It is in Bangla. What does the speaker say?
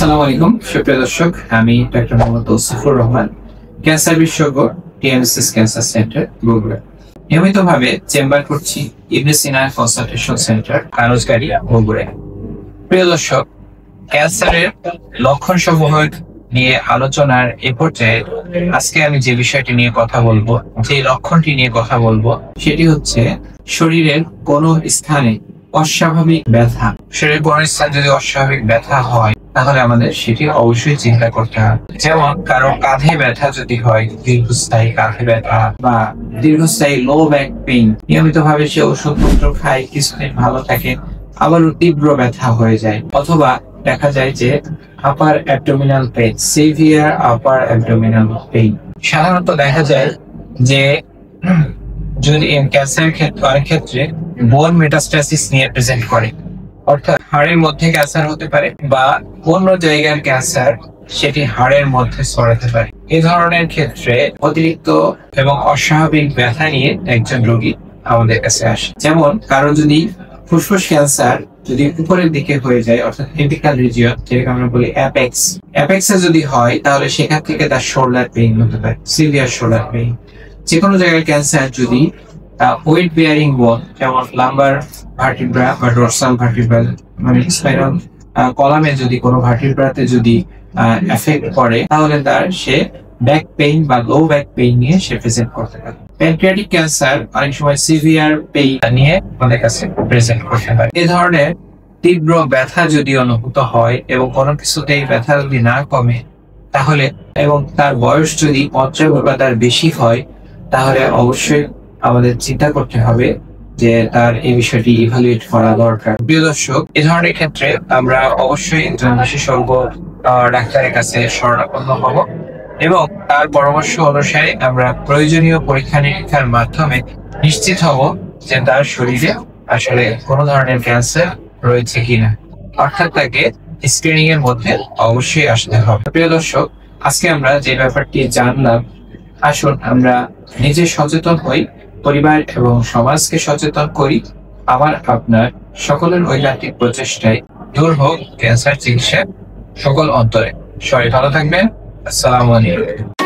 আসসালামু আলাইকুম সুপ্রিয় দর্শক, আমি ডক্টর মোহাম্মদ তৌসিফুর রহমান, ক্যান্সার বিশেষজ্ঞ, টিএমএসএস ক্যান্সার সেন্টার বগুড়া। নিয়মিতভাবে চেম্বার করছি ইবনে সিনা কনসালটেশন সেন্টার, কারজগাড়ি, বগুড়া। প্রিয় দর্শক, ক্যান্সারের লক্ষণ সমূহ নিয়ে আলোচনার এ পর্যায়ে আজকে আমি যে বিষয়টি নিয়ে কথা বলবো, যে লক্ষণটি নিয়ে কথা বলবো, সেটি হচ্ছে শরীরের কোনো স্থানে অস্বাভাবিক ব্যথা। শরীরের কোনো স্থান যদি অস্বাভাবিক ব্যথা হয় তাহলে আমাদের সেটি অবশ্যই চিন্তা করতে হবে। যেমন কারো কাঁধে ব্যথা যদি হয়, দীর্ঘস্থায়ী কাঁধে ব্যথা বা দীর্ঘস্থায়ী লো ব্যাক পেইন, নিয়মিত ভাবে সে ওষুধপত্র খায়, কিছুদিন ভালো থাকে, আবার তীব্র ব্যথা হয়ে যায়। অথবা দেখা যায় যে upper abdominal pain, severe upper abdominal pain. সাধারণত দেখা যায় যে যদি ক্যান্সারের ক্ষেত্রে অনেক ক্ষেত্রে বোন মেটাস্টাসিস নিয়ে প্রেজেন্ট করে, অর্থাৎ হাড়ের মধ্যে ক্যান্সার হতে পারে বা অন্য জায়গার ক্যান্সার সেটি হাড়ের মধ্যে ছড়াতে পারে। এ ধরনের ক্ষেত্রে অতিরিক্ত এবং অস্বাভাবিক ব্যথা নিয়ে একজন রোগী আমাদের কাছে আসে। যেমন কারো যদি ফুসফুস ক্যান্সার যদি উপরের দিকে হয়ে যায়, অর্থাৎ এপিকাল রিজিয়ন, যেটাকে আমরা বলি অ্যাপেক্সে যদি হয়, তাহলে সেখান থেকে তার শোল্ডার পেইন হতে পারে, সিভিয়ার শোল্ডার পেইন। যে কোনো জায়গার ক্যান্সার যদি ওয়েট বেয়ারিং বোন, যেমন লাম্বার ভার্টিব্রা বা ডরসাল ভার্টিব্রা, মানে স্পাইনাল কলামে যদি কোনো ভার্টিব্রাতে যদি এফেক্ট করে, তাহলে সে ব্যাক পেইন বা লো ব্যাক পেইন নিয়ে সে প্রেজেন্ট করতে পারে। প্যানক্রিয়াটিক ক্যান্সার অনেক সময় সিভিয়ার পেইন নিয়ে আমাদের কাছে প্রেজেন্ট করতে পারে। এ ধরনের তীব্র ব্যথা যদি অনুভূত হয় এবং কোনো কিছুতেই ব্যথা যদি না কমে, তাহলে এবং তার বয়স যদি 50 বা তার বেশি হয়, তাহলে অবশ্যই আমাদের চিন্তা করতে হবে যে তার এই বিষয়টি ইভালুয়েট করা দরকার। প্রিয় দর্শক, এ ধরনের ক্ষেত্রে আমরা অবশ্যই একজন বিশেষজ্ঞ ডাক্তারের কাছে শরণাপন্ন হব এবং তার পরামর্শ অনুসারে আমরা প্রয়োজনীয় পরীক্ষা নিরীক্ষার মাধ্যমে নিশ্চিত হব যে তার শরীরে আসলে কোনো ধরনের ক্যান্সার রয়েছে কিনা, অর্থাৎ তাকে স্ক্রিনিং এর মধ্যে অবশ্যই আসতে হবে। প্রিয় দর্শক, আজকে আমরা যে ব্যাপারটি জানলাম, আসুন আমরা নিজে সচেতন হই, পরিবার এবং সমাজকে সচেতন করি। আমার আপনার সকলের ঐকান্তিক প্রচেষ্টায় দূর হোক ক্যান্সার চিকিৎসা সকল অন্তরে। সবাই ভালো থাকবেন। আসসালামু আলাইকুম।